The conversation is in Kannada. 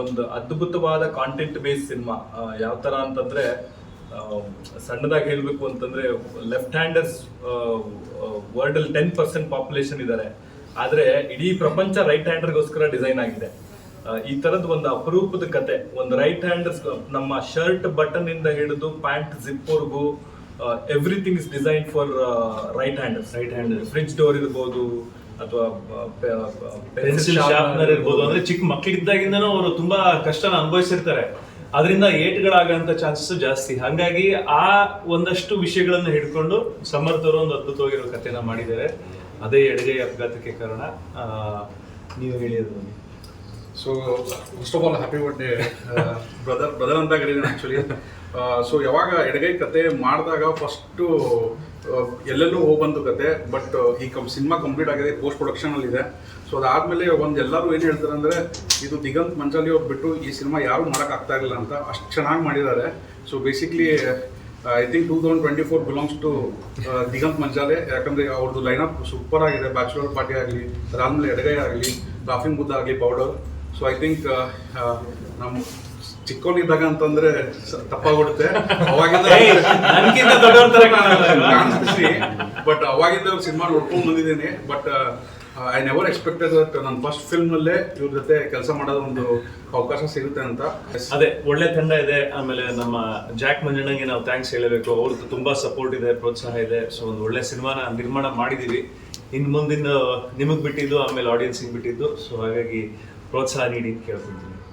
ಒಂದು ಅದ್ಭುತವಾದ ಕಾಂಟೆಂಟ್ ಬೇಸ್ ಸಿನಿಮಾ. ಯಾವ ತರ ಅಂತಂದ್ರೆ ಸಣ್ಣದಾಗಿ ಹೇಳಬೇಕು ಅಂತಂದ್ರೆ ಲೆಫ್ಟ್ ಹ್ಯಾಂಡರ್ಸ್ ವರ್ಲ್ಡ್ ಅಲ್ಲಿ 10% ಪಾಪ್ಯುಲೇಷನ್ ಇದ್ದಾರೆ, ಆದ್ರೆ ಇಡೀ ಪ್ರಪಂಚ ರೈಟ್ ಹ್ಯಾಂಡರ್ಗೋಸ್ಕರ ಡಿಸೈನ್ ಆಗಿದೆ. ಈ ತರದ ಒಂದು ಅಪರೂಪದ ಕತೆ, ಒಂದು ರೈಟ್ ಹ್ಯಾಂಡರ್ಸ್ ನಮ್ಮ ಶರ್ಟ್ ಬಟನ್ ಇಂದ ಹಿಡಿದು ಪ್ಯಾಂಟ್ ಜಿಪ್ವರೆಗೂ everything is design for right hander. Fridge door ಇರ್ಬೋದು ಅಥವಾ ಪೆನ್ಸಿಲ್ ಶಾರ್ಪ್ನರ್ ಇರ್ಬೋದು. ಅಂದ್ರೆ ಚಿಕ್ಕ ಮಕ್ಕಳಿದ್ದಾಗಿಂದನೂ ಅವರು ತುಂಬಾ ಕಷ್ಟನ ಅನುಭವಿಸಿರ್ತಾರೆ, ಅದರಿಂದ ಏಟ್ಗಳಾಗಂತ ಚಾನ್ಸಸ್ ಜಾಸ್ತಿ. ಹಾಗಾಗಿ ಆ ಒಂದಷ್ಟು ವಿಷಯಗಳನ್ನ ಹಿಡ್ಕೊಂಡು ಸಮರ್ಥ್ ಅವರು ಒಂದು ಅದ್ಭುತವಾಗಿರೋ ಕಥೆನ ಮಾಡಿದ್ದಾರೆ. ಅದೇ ಎಡಗೈ ಅಪಘಾತಕ್ಕೆ ಕಾರಣ. ನೀವು ಹೇಳಿದ್ರು. So first of all happy birthday brother ಅಂತ ಕರೀತೀನಿ ಆ್ಯಕ್ಚುಲಿ. ಸೊ ಯಾವಾಗ ಎಡಗೈ ಕತೆ ಮಾಡಿದಾಗ ಫಸ್ಟು ಎಲ್ಲೆಲ್ಲೂ ಹೋಗ್ಬಂತು ಕತೆ, ಬಟ್ ಈ ಸಿನಿಮಾ ಕಂಪ್ಲೀಟ್ ಆಗಿದೆ, ಪೋಸ್ಟ್ ಪ್ರೊಡಕ್ಷನಲ್ಲಿದೆ. ಸೊ ಅದಾದಮೇಲೆ ಒಂದು ಎಲ್ಲರೂ ಏನು ಹೇಳ್ತಾರೆ ಅಂದರೆ ಇದು ದಿಗಂತ್ ಮಂಚಾಲಿ ಅವ್ರು ಬಿಟ್ಟು ಈ ಸಿನಿಮಾ ಯಾರು ಮಾಡೋಕ್ಕಾಗ್ತಾ ಇರಲಿಲ್ಲ ಅಂತ, ಅಷ್ಟು ಚೆನ್ನಾಗಿ ಮಾಡಿದ್ದಾರೆ. So basically I think 2024 belongs to Diganth Manchale, ಯಾಕಂದರೆ ಅವ್ರದ್ದು ಲೈನಪ್ ಸೂಪರ್ ಆಗಿದೆ. ಬ್ಯಾಚುಲರ್ ಪಾರ್ಟಿ ಆಗಲಿ, ಅದಾದಮೇಲೆ ಎಡಗೈ ಆಗಲಿ, ಲಾಫಿಂಗ್ ಬುದ್ಧ ಆಗಲಿ, ಪೌಡರ್. ಸೊ ಐ ಥಿಂಕ್ ನಮ್ಮ ಚಿಕ್ಕವನಿದ್ದಾಗ ಅಂತಂದ್ರೆ ತಪ್ಪಾಗ್ಬಿಡುತ್ತೆ, ಅವಾಗಿಂದ ಕಾಣಿಸ್ತೀವಿ. ಬಟ್ ಅವಾಗಿಂದ ಸಿನಿಮಾ ನೋಡ್ಕೊಂಡು ಬಂದಿದ್ದೀನಿ. But I never expected that ನನ್ನ ಫಸ್ಟ್ ಫಿಲ್ಮ್ನಲ್ಲೇ ಇವ್ರ ಜೊತೆ ಕೆಲಸ ಮಾಡೋದು ಒಂದು ಅವಕಾಶ ಸಿಗುತ್ತೆ ಅಂತ. ಅದೇ ಒಳ್ಳೆ ತಂಡ ಇದೆ. ಆಮೇಲೆ ನಮ್ಮ ಜಾಕ್ ಮಂಜಣ್ಣಗೆ ನಾವು ಥ್ಯಾಂಕ್ಸ್ ಹೇಳಬೇಕು, ಅವ್ರದ್ದು ತುಂಬಾ ಸಪೋರ್ಟ್ ಇದೆ, ಪ್ರೋತ್ಸಾಹ ಇದೆ. ಸೊ ಒಂದು ಒಳ್ಳೆ ಸಿನಿಮಾನ ನಿರ್ಮಾಣ ಮಾಡಿದೀವಿ. ಇನ್ನು ಮುಂದಿನ ನಿಮಗೆ ಬಿಟ್ಟಿದ್ದು, ಆಮೇಲೆ ಆಡಿಯನ್ಸಿಗೆ ಬಿಟ್ಟಿದ್ದು. ಸೊ ಹಾಗಾಗಿ ಪ್ರೋತ್ಸಾಹ ನೀಡಿ ಕೇಳ್ಕೊಳ್ತೀನಿ.